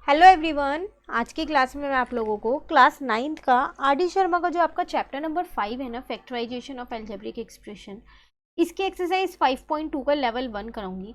Hello everyone, आज की class में मैं आप लोगों को क्लास 9th का आर डी शर्मा का जो आपका चैप्टर नंबर 5 है ना, फैक्टराइजेशन ऑफ अलजेब्रिक एक्सप्रेशन, इसके एक्सरसाइज 5.2 का लेवल 1 कराऊंगी।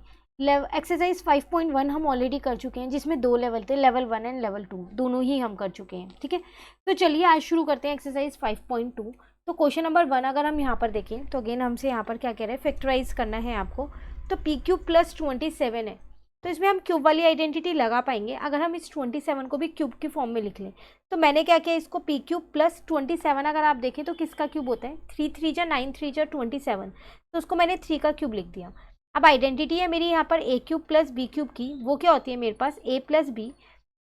एक्सरसाइज 5.1 हम ऑलरेडी कर चुके हैं, जिसमें 2 लेवल थे, लेवल 1 एंड लेवल 2 दोनों ही हम कर चुके हैं। ठीक है, तो चलिए आज शुरू करते हैं एक्सरसाइज 5.2। तो क्वेश्चन नंबर 1 अगर हम यहाँ पर देखें तो अगेन हमसे यहाँ पर क्या कह रहे हैं, फैक्टराइज करना है आपको। तो पी क्यूब प्लस 27 है, तो इसमें हम क्यूब वाली आइडेंटिटी लगा पाएंगे अगर हम इस 27 को भी क्यूब के फॉर्म में लिख लें। तो मैंने क्या किया, इसको पी क्यूब प्लस 27 अगर आप देखें तो किसका क्यूब होता है, 3 3 जा 9 3 जा 27, तो उसको मैंने 3 का क्यूब लिख दिया। अब आइडेंटिटी है मेरी यहाँ पर ए क्यूब प्लस बी क्यूब की, वो क्या होती है मेरे पास ए प्लस बी,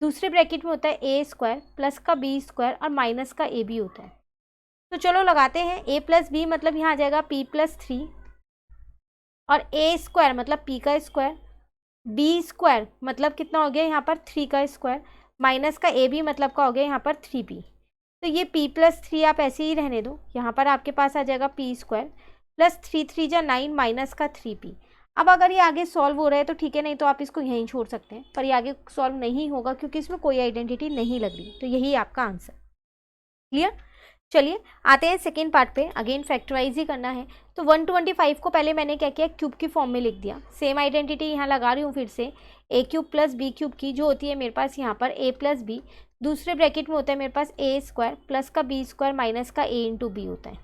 दूसरे ब्रैकेट में होता है ए स्क्वायर प्लस का बी स्क्वायर और माइनस का ए बी होता है। तो चलो लगाते हैं, ए प्लस बी मतलब यहाँ आ जाएगा पी प्लस 3 और ए स्क्वायर मतलब पी का स्क्वायर, बी स्क्वायर मतलब कितना हो गया यहाँ पर 3 का स्क्वायर, माइनस का ए बी मतलब का हो गया यहाँ पर 3p। तो ये p प्लस 3 आप ऐसे ही रहने दो, यहाँ पर आपके पास आ जाएगा p स्क्वायर प्लस 3 3 जा 9 माइनस का 3p। अब अगर ये आगे सॉल्व हो रहा है तो ठीक है, नहीं तो आप इसको यहीं छोड़ सकते हैं, पर ये आगे सॉल्व नहीं होगा क्योंकि इसमें कोई आइडेंटिटी नहीं लग रही। तो यही आपका आंसर। क्लियर। चलिए आते हैं सेकेंड पार्ट पे, अगेन फैक्टराइज ही करना है। तो 125 को पहले मैंने क्या किया, क्यूब की फॉर्म में लिख दिया। सेम आइडेंटिटी यहाँ लगा रही हूँ फिर से, ए क्यूब प्लस बी क्यूब की, जो होती है मेरे पास यहाँ पर ए प्लस बी, दूसरे ब्रैकेट में होता है मेरे पास ए स्क्वायर प्लस का बी स्क्वायर माइनस का ए इंटू बी होता है।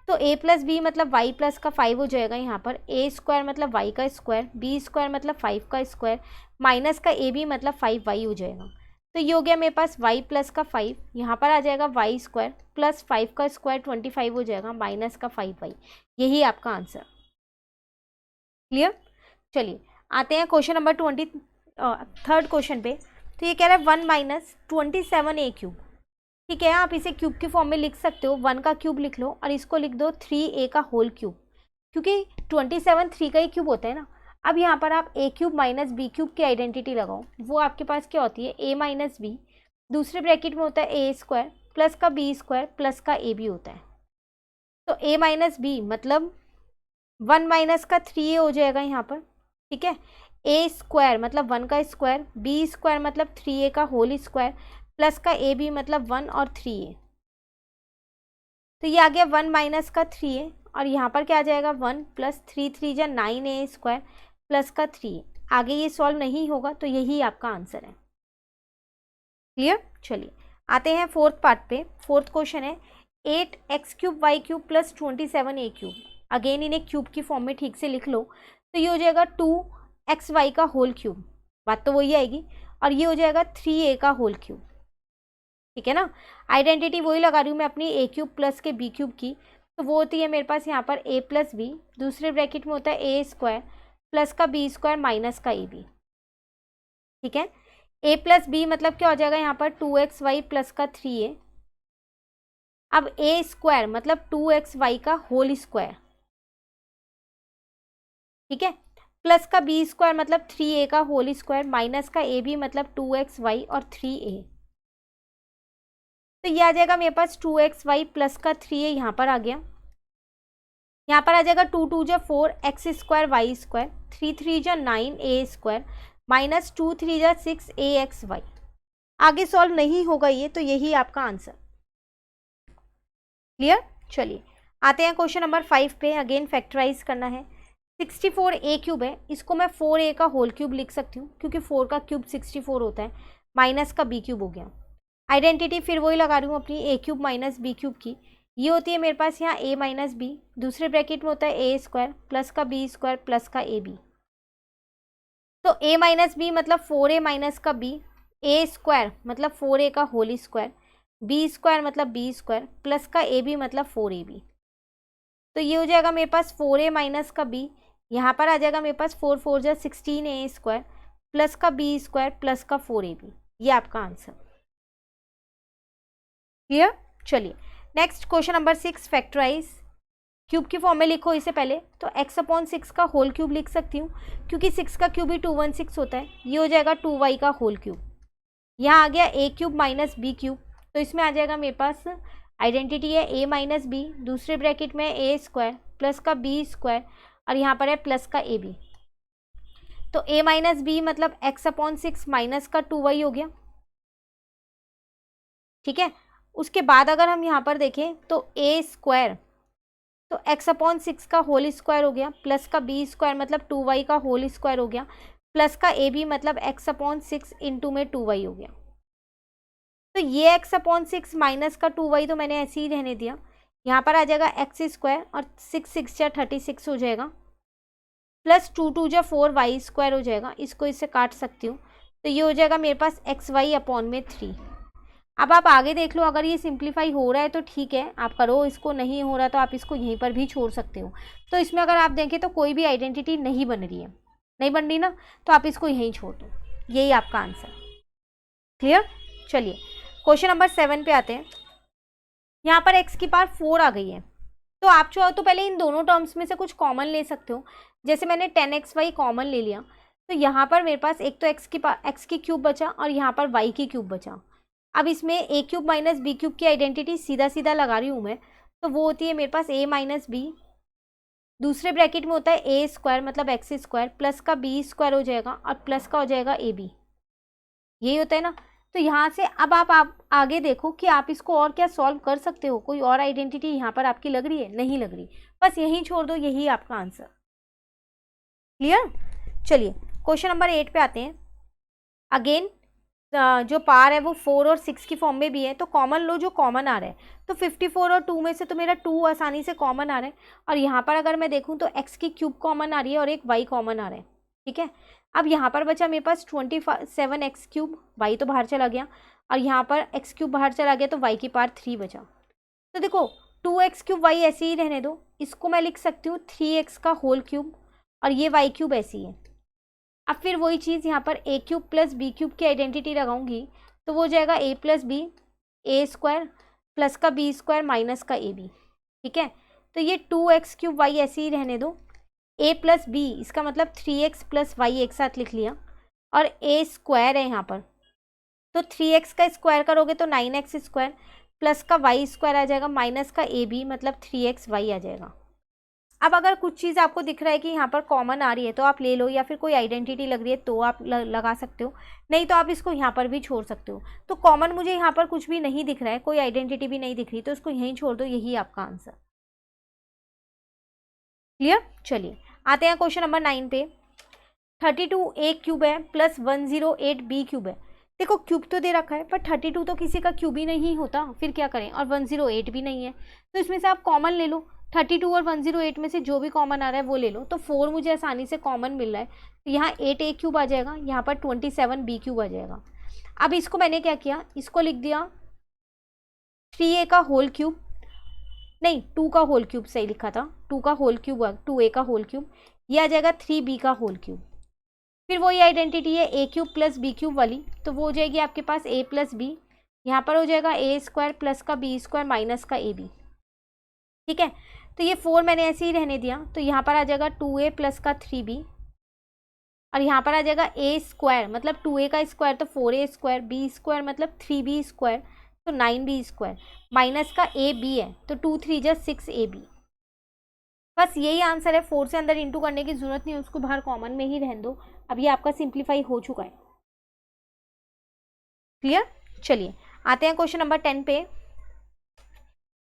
तो ए प्लस बी मतलब वाई प्लस का 5 हो जाएगा यहाँ पर, ए स्क्वायर मतलब वाई का स्क्वायर, बी स्क्वायर मतलब 5 का स्क्वायर, माइनस का ए बी मतलब 5y हो जाएगा। तो ये हो गया मेरे पास y प्लस का 5, यहाँ पर आ जाएगा वाई स्क्वायर प्लस 5 का स्क्वायर 25 हो जाएगा माइनस का 5y। यही आपका आंसर। क्लियर। चलिए आते हैं क्वेश्चन नंबर 23rd क्वेश्चन पे। तो ये कह रहा है 1 माइनस 27 ए क्यूब। ठीक है, आप इसे क्यूब के फॉर्म में लिख सकते हो, 1 का क्यूब लिख लो और इसको लिख दो 3a का होल क्यूब, क्योंकि 27 3 का ही क्यूब होता है ना। अब यहाँ पर आप ए क्यूब माइनस बी क्यूब की आइडेंटिटी लगाओ, वो आपके पास क्या होती है, ए माइनस बी, दूसरे ब्रैकेट में होता है ए स्क्वायर प्लस का बी स्क्वायर प्लस का ए बी होता है। तो ए माइनस बी मतलब 1 माइनस का 3a हो जाएगा यहाँ पर। ठीक है, ए स्क्वायर मतलब 1 का स्क्वायर, बी स्क्वायर मतलब 3a का होल स्क्वायर प्लस का ए बी मतलब 1 और 3a। तो ये आ गया 1 माइनस का 3a और यहाँ पर क्या आ जाएगा 1 प्लस 3 3 जा 9a स्क्वायर प्लस का 3a। आगे ये सॉल्व नहीं होगा, तो यही आपका आंसर है। क्लियर। चलिए आते हैं फोर्थ पार्ट पे। फोर्थ क्वेश्चन है 8x cube y cube plus 27a cube. Again इन्हें क्यूब की फॉर्म में ठीक से लिख लो, तो ये हो जाएगा 2xy का होल क्यूब, बात तो वही आएगी, और ये हो जाएगा 3a का होल क्यूब। ठीक है ना, आइडेंटिटी वही लगा रही हूँ मैं अपनी ए क्यूब प्लस के बी क्यूब की, तो वो होती है मेरे पास यहाँ पर a प्लस बी, दूसरे ब्रैकेट में होता है ए स्क्वायर प्लस का बी स्क्वायर माइनस का ए बी। ठीक है, a प्लस बी मतलब क्या हो जाएगा यहाँ पर 2xy प्लस का 3a। अब a स्क्वायर मतलब 2xy का होल स्क्वायर, ठीक है, प्लस का बी स्क्वायर मतलब 3a का होल स्क्वायर माइनस का ए बी मतलब 2xy और 3a। तो ये आ जाएगा मेरे पास 2xy प्लस का 3a, यहाँ पर आ गया, यहाँ पर आ जाएगा 2 2 जा 4 एक्स स्क्वायर वाई स्क्वायर, 3 3 जा 9 ए स्क्वायर माइनस 2 3 जा 6 ए एक्स वाई। आगे सॉल्व नहीं होगा ये, तो यही आपका आंसर। क्लियर। चलिए आते हैं क्वेश्चन नंबर 5 पे, अगेन फैक्टराइज करना है। 64a क्यूब है, इसको मैं 4a का होल क्यूब लिख सकती हूँ, क्योंकि 4 का क्यूब 64 होता है, माइनस का b क्यूब हो गया। आइडेंटिटी फिर वही लगा रही हूँ अपनी ए क्यूब माइनस बी क्यूब की, ये होती है मेरे पास यहाँ a माइनस बी, दूसरे ब्रैकेट में होता है ए स्क्वायर प्लस का बी स्क्वायर प्लस का ए बी। तो a माइनस बी मतलब 4a माइनस का b, ए स्क्वायर मतलब 4a का होल स्क्वायर, बी स्क्वायर मतलब बी स्क्वायर प्लस का ए बी मतलब 4ab। तो ये हो जाएगा मेरे पास 4a माइनस का b, यहाँ पर आ जाएगा मेरे पास 4 4 जा 16a स्क्वायर प्लस का b स्क्वायर प्लस का 4ab। ये आपका आंसर। क्लियर। चलिए next question number 6 factorise. Cube की फॉर्म में लिखो इसे पहले, तो x/6 का होल क्यूब लिख सकती हूँ, क्योंकि 6 का क्यूब ही 216 होता है। ये हो जाएगा 2y का होल क्यूब। यहाँ आ गया a cube minus B cube, तो इसमें आ जाएगा मेरे पास आइडेंटिटी है a माइनस बी, दूसरे ब्रैकेट में ए स्क्वायर प्लस का बी स्क्वायर और यहाँ पर है प्लस का ए बी। तो तो a माइनस बी मतलब x अपॉन 6 माइनस का 2y हो गया, ठीक है। उसके बाद अगर हम यहाँ पर देखें तो a स्क्वायर तो x अपॉन 6 का होल स्क्वायर हो गया, प्लस का b स्क्वायर मतलब 2y का होल स्क्वायर हो गया, प्लस का ए बी मतलब x अपॉन 6 इंटू में 2y हो गया। तो ये x अपॉन 6 माइनस का 2y तो मैंने ऐसे ही रहने दिया, यहाँ पर आ जाएगा एक्स स्क्वायर और 6 या 36 हो जाएगा, प्लस 2 या 4y स्क्वायर हो जाएगा, इसको इससे काट सकती हूँ, तो ये हो जाएगा मेरे पास xy अपॉन में 3। अब आप आगे देख लो, अगर ये सिंप्लीफाई हो रहा है तो ठीक है आप करो, इसको नहीं हो रहा तो आप इसको यहीं पर भी छोड़ सकते हो। तो इसमें अगर आप देखें तो कोई भी आइडेंटिटी नहीं बन रही है, नहीं बन रही ना, तो आप इसको यहीं छोड़ दो, यही आपका आंसर। क्लियर? चलिए क्वेश्चन नंबर 7 पे आते हैं। यहाँ पर x की पावर 4 आ गई है, तो आप चाहो तो पहले इन दोनों टर्म्स में से कुछ कॉमन ले सकते हो। जैसे मैंने 10xy कॉमन ले लिया, तो यहाँ पर मेरे पास एक तो x की क्यूब बचा और यहाँ पर y की क्यूब बचा। अब इसमें a cube minus B cube की आइडेंटिटी सीधा सीधा लगा रही हूँ मैं, तो वो होती है मेरे पास a माइनस बी, दूसरे ब्रैकेट में होता है ए स्क्वायर मतलब एक्स स्क्वायर, प्लस का बी स्क्वायर हो जाएगा और प्लस का हो जाएगा ए बी, यही होता है ना। तो यहाँ से अब आप आगे देखो कि आप इसको और क्या सॉल्व कर सकते हो, कोई और आइडेंटिटी यहाँ पर आपकी लग रही है? नहीं लग रही, बस यही छोड़ दो, यही आपका आंसर। क्लियर? चलिए क्वेश्चन नंबर 8 पे आते हैं। अगेन जो पार है वो 4 और 6 की फॉर्म में भी है, तो कॉमन लो जो कॉमन आ रहा है। तो 54 और 2 में से तो मेरा 2 आसानी से कॉमन आ रहा है, और यहाँ पर अगर मैं देखूँ तो x की क्यूब कॉमन आ रही है और एक y कॉमन आ रहा है, ठीक है। अब यहाँ पर बचा मेरे पास 27x क्यूब, y तो बाहर चला गया, और यहाँ पर x क्यूब बाहर चला गया, तो y की पावर 3 बचा। तो देखो 2x क्यूब y ऐसे ही रहने दो, इसको मैं लिख सकती हूँ 3x का होल क्यूब, और ये y क्यूब ऐसी है। अब फिर वही चीज़ यहाँ पर a cube plus B cube की आइडेंटिटी लगाऊंगी, तो वो हो जाएगा a plus B A square plus का बी स्क्वायर माइनस का ए बी, ठीक है। तो ये 2x क्यूब y ऐसे ही रहने दो, a प्लस बी इसका मतलब 3x प्लस वाई एक साथ लिख लिया, और a स्क्वायर है यहाँ पर, तो 3x का स्क्वायर करोगे तो 9x स्क्वायर प्लस का y स्क्वायर आ जाएगा माइनस का ए बी मतलब 3xy आ जाएगा। अब अगर कुछ चीज़ आपको दिख रहा है कि यहाँ पर कॉमन आ रही है तो आप ले लो, या फिर कोई आइडेंटिटी लग रही है तो आप लगा सकते हो, नहीं तो आप इसको यहाँ पर भी छोड़ सकते हो। तो कॉमन मुझे यहाँ पर कुछ भी नहीं दिख रहा है, कोई आइडेंटिटी भी नहीं दिख रही, तो इसको यहीं छोड़ दो, यही आपका आंसर। क्लियर? चलिए आते हैं क्वेश्चन नंबर 9 पे। 32 ए क्यूब है प्लस 108 बी क्यूब है। देखो क्यूब तो दे रखा है, पर 32 तो किसी का क्यूब ही नहीं होता, फिर क्या करें, और 108 भी नहीं है, तो इसमें से आप कॉमन ले लो। 32 और 108 में से जो भी कॉमन आ रहा है वो ले लो, तो 4 मुझे आसानी से कॉमन मिल रहा है, तो यहाँ 8 ए क्यूब आ जाएगा, यहाँ पर 27 बी क्यूब आ जाएगा। अब इसको मैंने क्या किया, इसको लिख दिया 3a का होल क्यूब, नहीं 2 का होल क्यूब सही लिखा था, 2 का होल क्यूब 2a का होल क्यूब, ये आ जाएगा 3b का होल क्यूब। फिर वही आइडेंटिटी है ए क्यूब प्लस बी क्यूब वाली, तो वो हो जाएगी आपके पास a प्लस बी, यहाँ पर हो जाएगा ए स्क्वायर प्लस का बी स्क्वायर माइनस का ए बी, ठीक है। तो ये 4 मैंने ऐसे ही रहने दिया, तो यहाँ पर आ जाएगा 2a प्लस का 3b, और यहाँ पर आ जाएगा a स्क्वायर मतलब 2a का स्क्वायर तो 4a स्क्वायर, b स्क्वायर मतलब 3b स्क्वायर तो 9b स्क्वायर, माइनस का a b है तो 2 3 जा 6ab। बस यही आंसर है, 4 से अंदर इंटू करने की जरूरत नहीं है, उसको बाहर कॉमन में ही रहने दो। अब ये आपका सिंप्लीफाई हो चुका है। क्लियर? चलिए आते हैं क्वेश्चन नंबर 10 पे।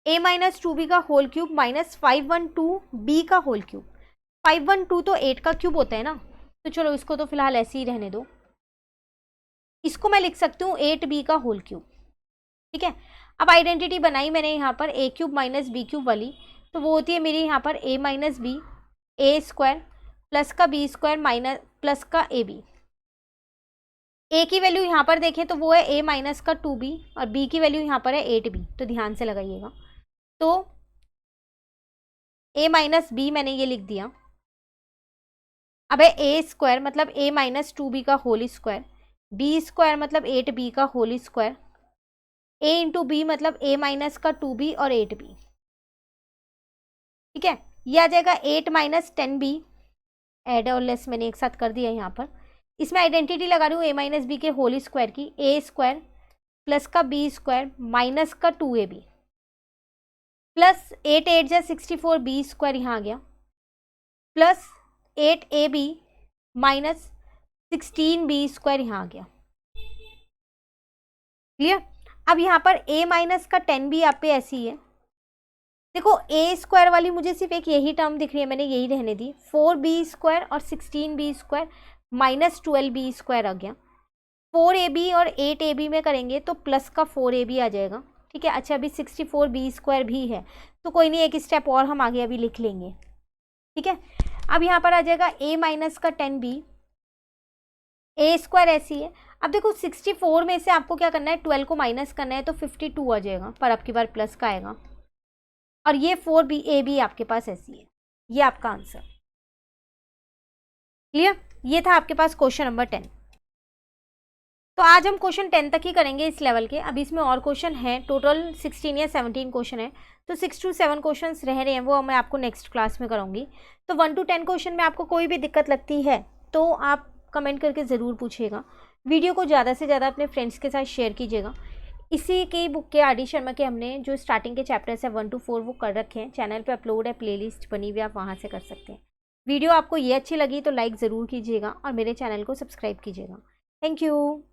a माइनस 2b का होल क्यूब माइनस 512 b का होल क्यूब। 512 तो 8 का क्यूब होता है ना, तो चलो इसको तो फिलहाल ऐसे ही रहने दो, इसको मैं लिख सकती हूँ 8b का होल क्यूब, ठीक है। अब आइडेंटिटी बनाई मैंने यहाँ पर a cube minus B cube वाली, तो वो होती है मेरी यहाँ पर a minus B A square plus का बी स्क्वायर माइनस प्लस का ए बी। ए की वैल्यू यहाँ पर देखें तो वो है a माइनस का 2b, और b की वैल्यू यहाँ पर है 8b, तो ध्यान से लगाइएगा। तो a माइनस बी मैंने ये लिख दिया, अब है ए स्क्वायर मतलब a माइनस 2b का होल स्क्वायर, बी स्क्वायर मतलब 8b का whole square, a into B मतलब a माइनस का 2b और 8b, ठीक है। ये आ जाएगा 8 माइनस 10b, एड और लेस मैंने एक साथ कर दिया यहाँ पर। इसमें आइडेंटिटी लगा रही हूँ a माइनस बी के होल स्क्वायर की, a स्क्वायर प्लस का b स्क्वायर माइनस का 2ab प्लस 8 8 जा 64 b स्क्वायर यहाँ आ गया, प्लस 8ab माइनस 16b² यहाँ आ गया। क्लियर। अब यहाँ पर a माइनस का 10b आप पे ऐसी है। देखो a² वाली मुझे सिर्फ एक यही टर्म दिख रही है, मैंने यही रहने दी। 4b² और 16b² माइनस 12b² आ गया। 4ab और 8ab में करेंगे तो प्लस का 4ab आ जाएगा। ठीक है। अच्छा अभी 64b² भी है, तो कोई नहीं, एक स्टेप और हम आगे अभी लिख लेंगे। ठीक है। अब यहाँ पर आ जाएगा a माइनस का 10b, a² ऐसी है। अब देखो 64 में से आपको क्या करना है, 12 को माइनस करना है, तो 52 आ जाएगा, पर अब की बार प्लस का आएगा। और ये 4ab आपके पास ऐसी है। ये आपका आंसर। क्लियर। ये था आपके पास क्वेश्चन नंबर 10। तो आज हम क्वेश्चन 10 तक ही करेंगे इस लेवल के। अभी इसमें और क्वेश्चन हैं, टोटल 16 या 17 क्वेश्चन है, तो 6 to 7 क्वेश्चन रह रहे हैं, वो मैं आपको नेक्स्ट क्लास में कराऊंगी। तो 1 to 10 क्वेश्चन में आपको कोई भी दिक्कत लगती है तो आप कमेंट करके ज़रूर पूछिएगा। वीडियो को ज़्यादा से ज़्यादा अपने फ्रेंड्स के साथ शेयर कीजिएगा। इसी की बुक के RD शर्मा के हमने जो स्टार्टिंग के चैप्टर्स है 1 to 4 वो कर रखे हैं, चैनल पे अपलोड है, प्लेलिस्ट बनी हुई, आप वहाँ से कर सकते हैं। वीडियो आपको ये अच्छी लगी तो लाइक ज़रूर कीजिएगा और मेरे चैनल को सब्सक्राइब कीजिएगा। Thank you.